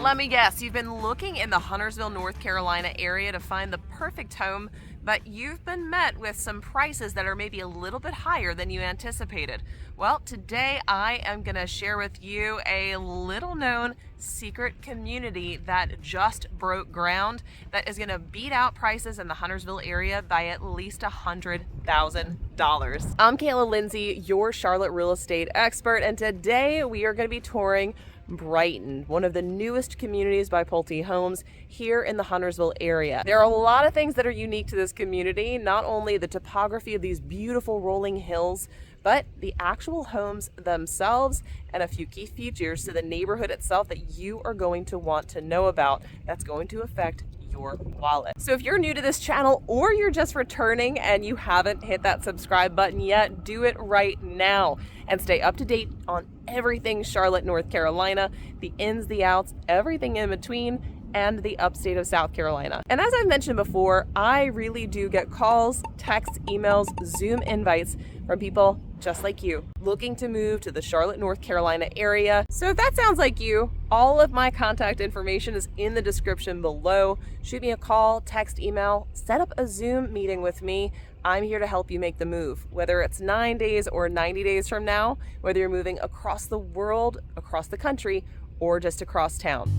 Let me guess, you've been looking in the Huntersville, North Carolina area to find the perfect home, but you've been met with some prices that are maybe a little bit higher than you anticipated. Well, today I am going to share with you a little known secret community that just broke ground that is going to beat out prices in the Huntersville area by at least $100,000. I'm 𝗖𝗀 𝗨𝘀, your Charlotte real estate expert, and today we are going to be touring Bryton, one of the newest communities by Pulte Homes here in the Huntersville area. There are a lot of things that are unique to this community, not only the topography of these beautiful rolling hills, but the actual homes themselves and a few key features to the neighborhood itself that you are going to want to know about that's going to affect your wallet. So if you're new to this channel or you're just returning and you haven't hit that subscribe button yet, do it right now and stay up to date on everything Charlotte, North Carolina, the ins, the outs, everything in between, and the upstate of South Carolina. And as I've mentioned before, I really do get calls, texts, emails, Zoom invites from people just like you looking to move to the Charlotte, North Carolina area. So if that sounds like you, all of my contact information is in the description below. Shoot me a call, text, email, set up a Zoom meeting with me. I'm here to help you make the move, whether it's 9 days or 90 days from now, whether you're moving across the world, across the country, or just across town.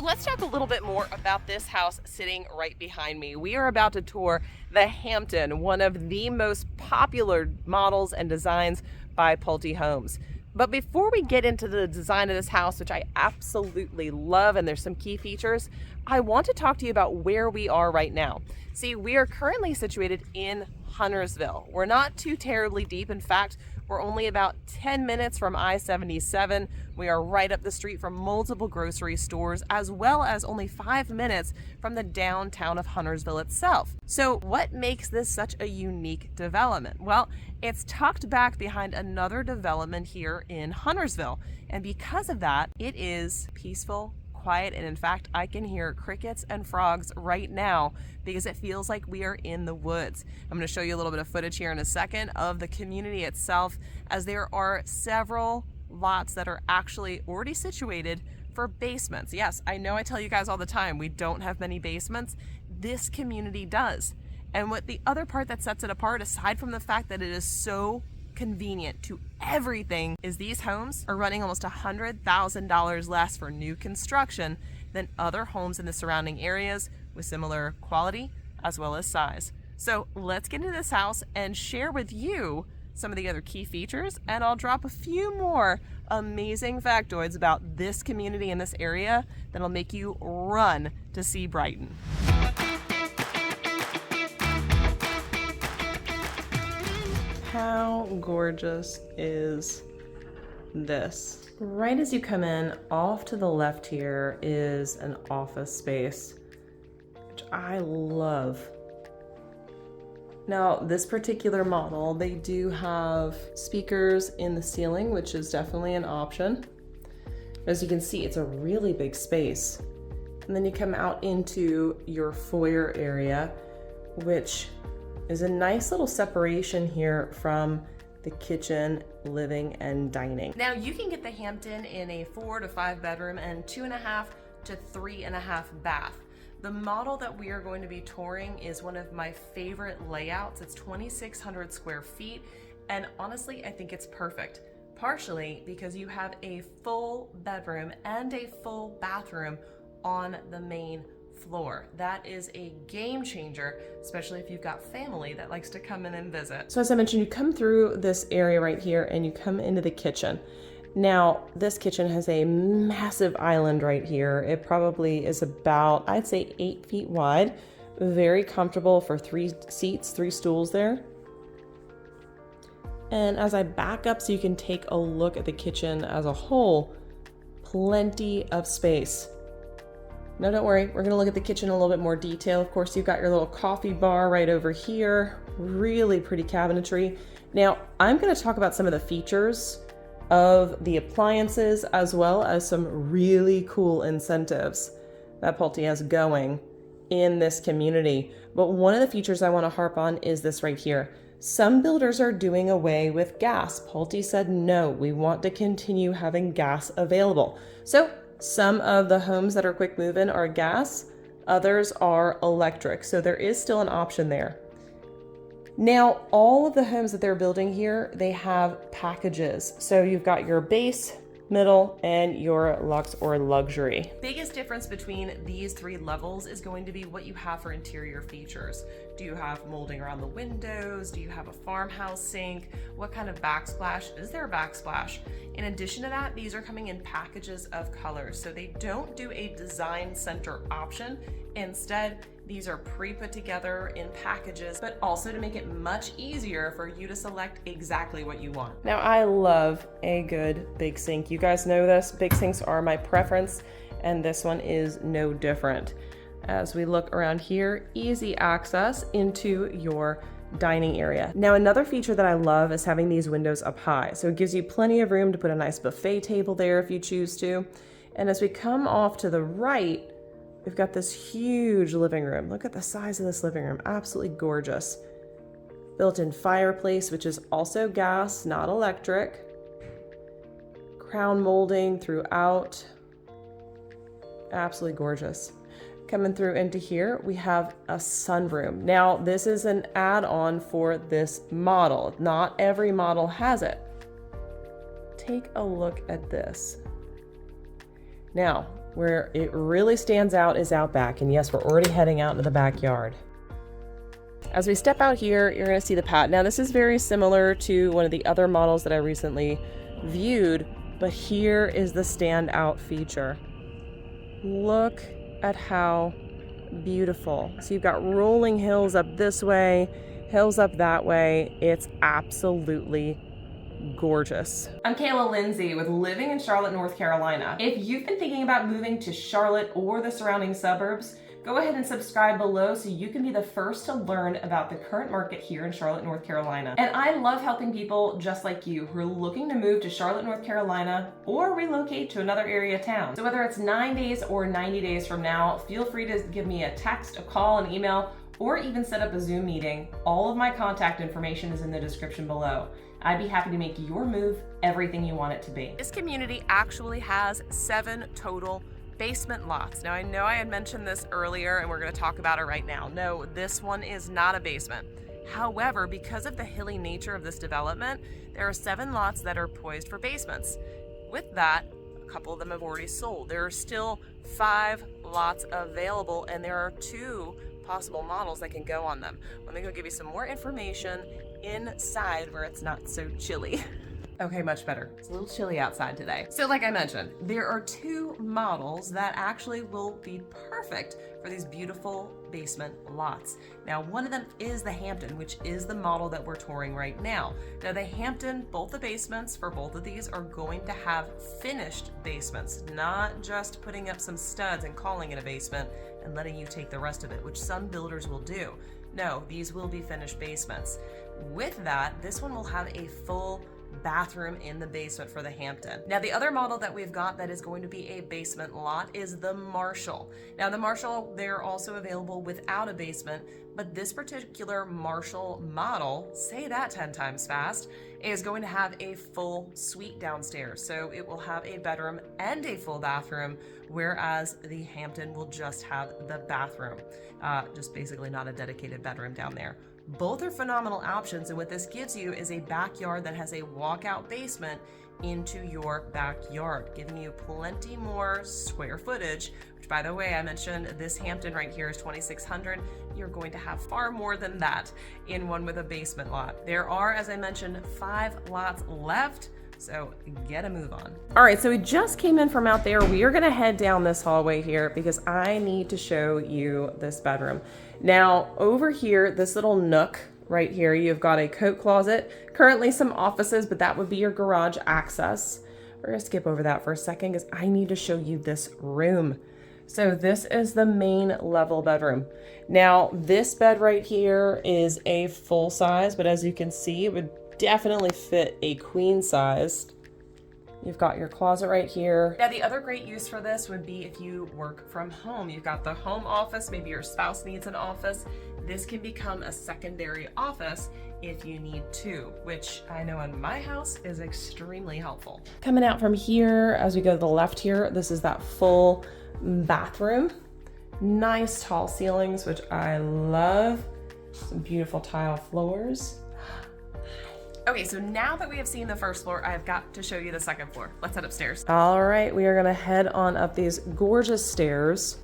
Let's talk a little bit more about this house sitting right behind me. We are about to tour the Hampton, one of the most popular models and designs by Pulte Homes. But before we get into the design of this house, which I absolutely love, and there's some key features, I want to talk to you about where we are right now. See, we are currently situated in Huntersville. We're not too terribly deep. In fact, we're only about 10 minutes from I-77. We are right up the street from multiple grocery stores, as well as only 5 minutes from the downtown of Huntersville itself. So what makes this such a unique development? Well, it's tucked back behind another development here in Huntersville. And because of that, it is peaceful, quiet, and in fact, I can hear crickets and frogs right now because it feels like we are in the woods. I'm going to show you a little bit of footage here in a second of the community itself, as there are several lots that are actually already situated for basements. Yes, I know I tell you guys all the time, we don't have many basements. This community does. And what the other part that sets it apart, aside from the fact that it is so convenient to everything, is these homes are running almost $100,000 less for new construction than other homes in the surrounding areas with similar quality as well as size. So let's get into this house and share with you some of the other key features, and I'll drop a few more amazing factoids about this community in this area that'll make you run to see Bryton. How gorgeous is this? Right as you come in, off to the left here is an office space, which I love. Now, this particular model, they do have speakers in the ceiling, which is definitely an option. As you can see, it's a really big space. And then you come out into your foyer area, which is a nice little separation here from the kitchen, living, and dining. Now, you can get the Hampton in a 4 to 5 bedroom and 2.5 to 3.5 bath. The model that we are going to be touring is one of my favorite layouts. It's 2,600 square feet, and honestly, I think it's perfect. Partially because you have a full bedroom and a full bathroom on the main floor. That is a game changer, especially if you've got family that likes to come in and visit. So as I mentioned, you come through this area right here and you come into the kitchen. Now, this kitchen has a massive island right here. It probably is about, I'd say, 8 feet wide. Very comfortable for 3 seats, 3 stools there. And as I back up so you can take a look at the kitchen as a whole, plenty of space. Now don't worry, we're gonna look at the kitchen in a little bit more detail. Of course, you've got your little coffee bar right over here. Really pretty cabinetry. Now, I'm gonna talk about some of the features of the appliances as well as some really cool incentives that Pulte has going in this community. But one of the features I want to harp on is this right here. Some builders are doing away with gas. Pulte said, no, we want to continue having gas available. So some of the homes that are quick move-in are gas, others are electric. So there is still an option there. Now, all of the homes that they're building here, they have packages. So you've got your base, middle, and your luxe or luxury. Biggest difference between these three levels is going to be what you have for interior features. Do you have molding around the windows? Do you have a farmhouse sink? What kind of backsplash? Is there a backsplash? In addition to that, these are coming in packages of colors. So they don't do a design center option. Instead, these are pre-put together in packages, but also to make it much easier for you to select exactly what you want. Now, I love a good big sink. You guys know this. Big sinks are my preference, and this one is no different. As we look around here, easy access into your dining area. Now, another feature that I love is having these windows up high. So it gives you plenty of room to put a nice buffet table there if you choose to. And as we come off to the right, we've got this huge living room. Look at the size of this living room. Absolutely gorgeous. Built-in fireplace, which is also gas, not electric. Crown molding throughout. Absolutely gorgeous. Coming through into here, we have a sunroom. Now, this is an add-on for this model. Not every model has it. Take a look at this. Now, where it really stands out is out back. And yes, we're already heading out into the backyard. As we step out here, you're going to see the pad. Now, this is very similar to one of the other models that I recently viewed, but here is the standout feature. Look at how beautiful. So you've got rolling hills up this way, hills up that way. It's absolutely gorgeous. I'm 𝗖𝗁 with Living in Charlotte, North Carolina. If you've been thinking about moving to Charlotte or the surrounding suburbs, go ahead and subscribe below so you can be the first to learn about the current market here in Charlotte, North Carolina. And I love helping people just like you who are looking to move to Charlotte, North Carolina or relocate to another area town. So whether it's 9 days or 90 days from now, feel free to give me a text, a call, an email, or even set up a Zoom meeting. All of my contact information is in the description below. I'd be happy to make your move everything you want it to be. This community actually has 7 total basement lots. Now, I know I had mentioned this earlier and we're going to talk about it right now. No, this one is not a basement. However, because of the hilly nature of this development, there are 7 lots that are poised for basements. With that, a couple of them have already sold. There are still 5 lots available and there are 2 possible models that can go on them. Let me go give you some more information inside where it's not so chilly. Okay, much better. It's a little chilly outside today. So like I mentioned, there are 2 models that actually will be perfect for these beautiful basement lots. Now, one of them is the Hampton, which is the model that we're touring right now. Now, the Hampton, both the basements for both of these are going to have finished basements, not just putting up some studs and calling it a basement and letting you take the rest of it, which some builders will do. No, these will be finished basements. With that, this one will have a full bathroom in the basement for the Hampton. Now, the other model that we've got that is going to be a basement lot is the Marshall. Now, the Marshall, they're also available without a basement, but this particular Marshall model, say that 10 times fast, is going to have a full suite downstairs. So it will have a bedroom and a full bathroom, whereas the Hampton will just have the bathroom, just basically not a dedicated bedroom down there. Both are phenomenal options, and what this gives you is a backyard that has a walkout basement into your backyard, giving you plenty more square footage, which, by the way, I mentioned this Hampton right here is 2,600. You're going to have far more than that in one with a basement lot. There are, as I mentioned, 5 lots left, so get a move on. All right, so we just came in from out there. We are gonna head down this hallway here because I need to show you this bedroom. Now, over here, this little nook right here, you've got a coat closet, currently some offices, but that would be your garage access. We're gonna skip over that for a second because I need to show you this room. So this is the main level bedroom. Now, this bed right here is a full size, but as you can see, it would definitely fit a queen sized You've got your closet right here. Now, the other great use for this would be if you work from home. You've got the home office, maybe your spouse needs an office. This can become a secondary office if you need to, which I know in my house is extremely helpful. Coming out from here, as we go to the left here, this is that full bathroom. Nice tall ceilings, which I love. Some beautiful tile floors. Okay, so now that we have seen the first floor, I've got to show you the second floor. Let's head upstairs. All right, we are gonna head on up these gorgeous stairs.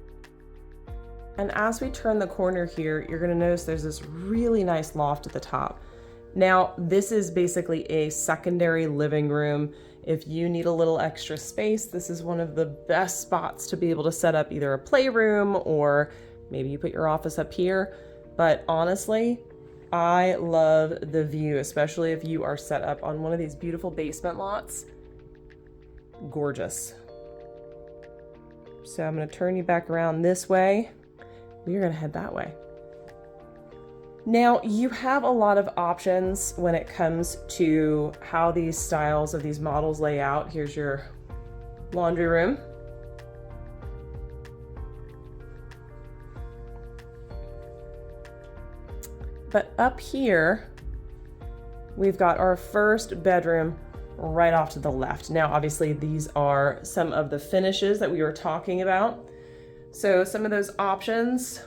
And as we turn the corner here, you're gonna notice there's this really nice loft at the top. Now, this is basically a secondary living room. If you need a little extra space, this is one of the best spots to be able to set up either a playroom or maybe you put your office up here. But honestly, I love the view, especially if you are set up on one of these beautiful basement lots. Gorgeous. So I'm gonna turn you back around this way. We're gonna head that way. Now, you have a lot of options when it comes to how these styles of these models lay out. Here's your laundry room. But up here, we've got our first bedroom right off to the left. Now, obviously, these are some of the finishes that we were talking about. So some of those options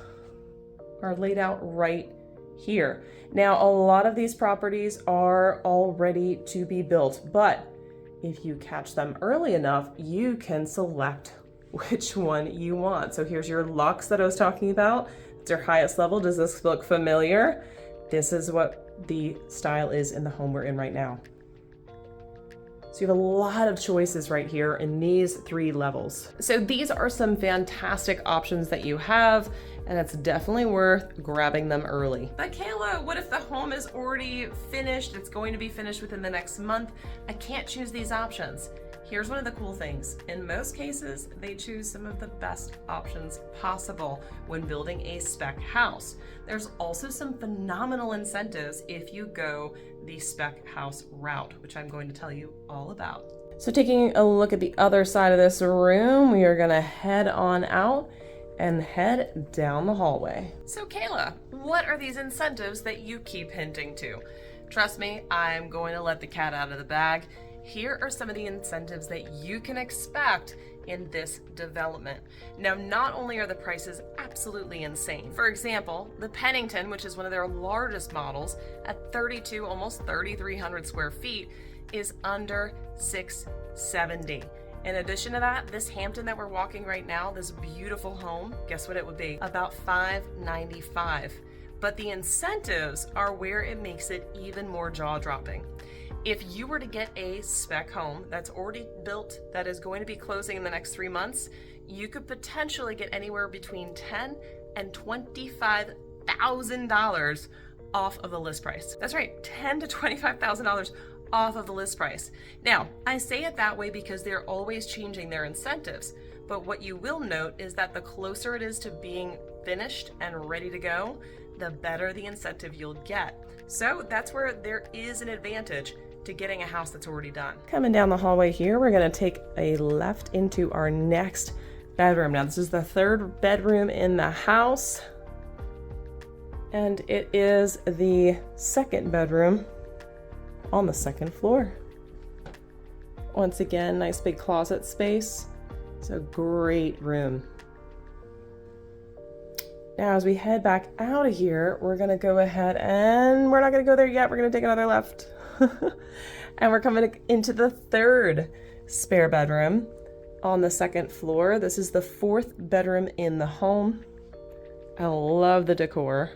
are laid out right here. Now, a lot of these properties are all ready to be built, but if you catch them early enough, you can select which one you want. So here's your luxe that I was talking about. It's your highest level. Does this look familiar? This is what the style is in the home we're in right now. So you have a lot of choices right here in these 3 levels. So these are some fantastic options that you have, and it's definitely worth grabbing them early. But Kayla, what if the home is already finished? It's going to be finished within the next month. I can't choose these options. Here's one of the cool things. In most cases, they choose some of the best options possible when building a spec house. There's also some phenomenal incentives if you go the spec house route, which I'm going to tell you all about. So taking a look at the other side of this room, we are gonna head on out and head down the hallway. So Kayla, what are these incentives that you keep hinting to? Trust me, I'm going to let the cat out of the bag. Here are some of the incentives that you can expect in this development. Now, not only are the prices absolutely insane. For example, the Pennington, which is one of their largest models at 32, almost 3,300 square feet, is under $670. In addition to that, this Hampton that we're walking right now, this beautiful home, guess what it would be? About $595. But the incentives are where it makes it even more jaw-dropping. If you were to get a spec home that's already built, that is going to be closing in the next 3 months, you could potentially get anywhere between $10,000 and $25,000 off of the list price. That's right, $10,000 to $25,000 off of the list price. Now, I say it that way because they're always changing their incentives, but what you will note is that the closer it is to being finished and ready to go, the better the incentive you'll get. So that's where there is an advantage to getting a house that's already done. Coming down the hallway here, we're gonna take a left into our next bedroom. Now, this is the 3rd bedroom in the house, and it is the 2nd bedroom on the 2nd floor. Once again, nice big closet space. It's a great room. Now, as we head back out of here, we're gonna go ahead and we're not gonna go there yet. We're gonna take another left. And we're coming into the 3rd spare bedroom on the 2nd floor. This is the 4th bedroom in the home. I love the decor.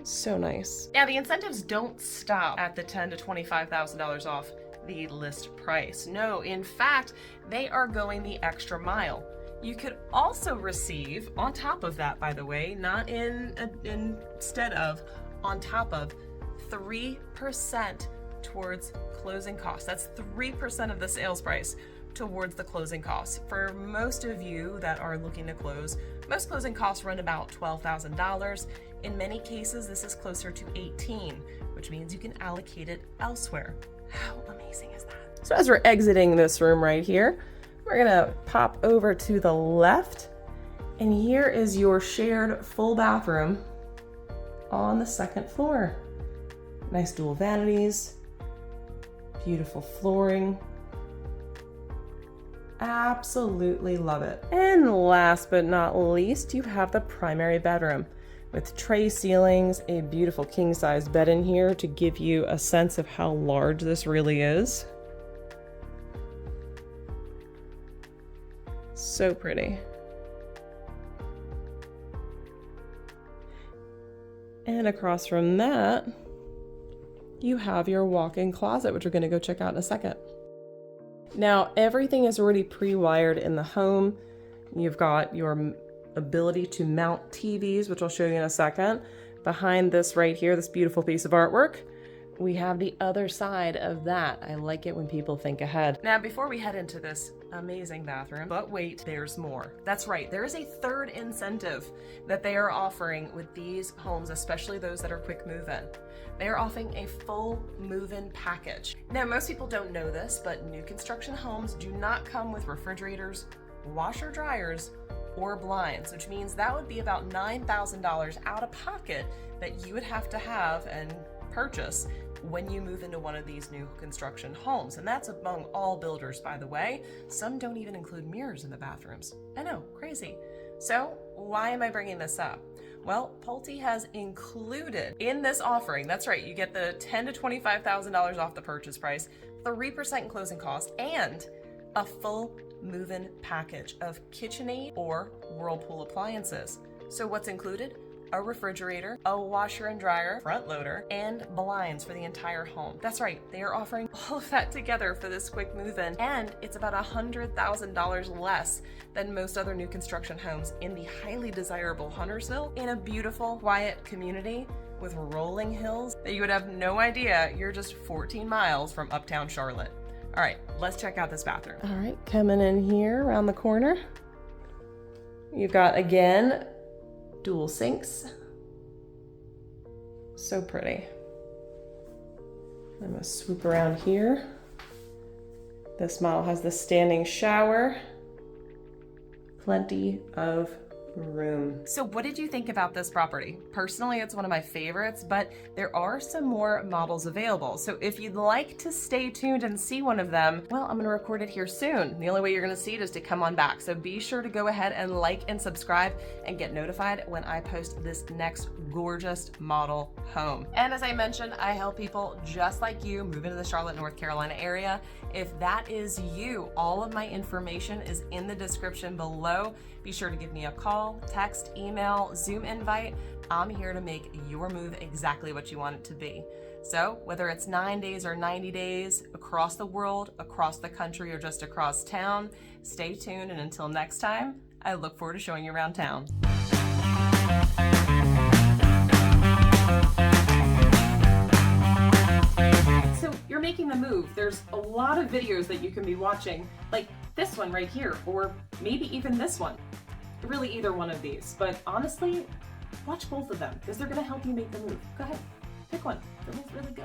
So nice. Now, the incentives don't stop at the $10,000 to $25,000 off the list price. No, in fact, they are going the extra mile. You could also receive, on top of that, by the way, not instead of, on top of, 3% towards closing costs. That's 3% of the sales price towards the closing costs. For most of you that are looking to close, most closing costs run about $12,000. In many cases, this is closer to $18,000. which means you can allocate it elsewhere. How amazing is that? So as we're exiting this room right here, we're gonna pop over to the left, and here is your shared full bathroom on the second floor. Nice dual vanities, beautiful flooring. Absolutely love it. And last but not least, you have the primary bedroom with tray ceilings, a beautiful king-size bed in here to give you a sense of how large this really is. So pretty. And across from that, you have your walk-in closet, which we're going to go check out in a second. Now, everything is already pre-wired in the home. You've got your ability to mount TVs, which I'll show you in a second. Behind this right here, this beautiful piece of artwork, we have the other side of that. I like it when people think ahead. Now, before we head into this amazing bathroom, but wait, there's more. That's right, there is a third incentive that they are offering with these homes, especially those that are quick move-in. They are offering a full move-in package. Now, most people don't know this, but new construction homes do not come with refrigerators, washer dryers, or blinds, which means that would be about $9,000 out of pocket that you would have to have and purchase when you move into one of these new construction homes. And that's among all builders, by the way. Some don't even include mirrors in the bathrooms. I know, crazy. So why am I bringing this up? Well, Pulte has included in this offering, that's right, you get the $10,000 to $25,000 off the purchase price, 3% in closing cost, and a full move-in package of KitchenAid or Whirlpool appliances. So what's included? A refrigerator, a washer and dryer, front loader, and blinds for the entire home. That's right, they are offering all of that together for this quick move-in, and it's about $100,000 less than most other new construction homes in the highly desirable Huntersville, in a beautiful, quiet community with rolling hills that you would have no idea you're just 14 miles from uptown Charlotte. All right, let's check out this bathroom. All right, coming in here around the corner, you've got, again, dual sinks. So pretty. I'm gonna swoop around here. This model has the standing shower. Plenty of room. So what did you think about this property? Personally, it's one of my favorites, but there are some more models available. So if you'd like to stay tuned and see one of them, well, I'm gonna record it here soon. The only way you're gonna see it is to come on back. So be sure to go ahead and like and subscribe and get notified when I post this next gorgeous model home. And as I mentioned, I help people just like you move into the Charlotte, North Carolina area. If that is you, all of my information is in the description below. Be sure to give me a call, text, email, Zoom invite. I'm here to make your move exactly what you want it to be. So whether it's 9 days or 90 days, across the world, across the country, or just across town, stay tuned. And until next time, I look forward to showing you around town. So you're making the move. There's a lot of videos that you can be watching, like this one right here, or maybe even this one. Really either one of these, but honestly, watch both of them because they're going to help you make the move. Go ahead, pick one. They're both really good.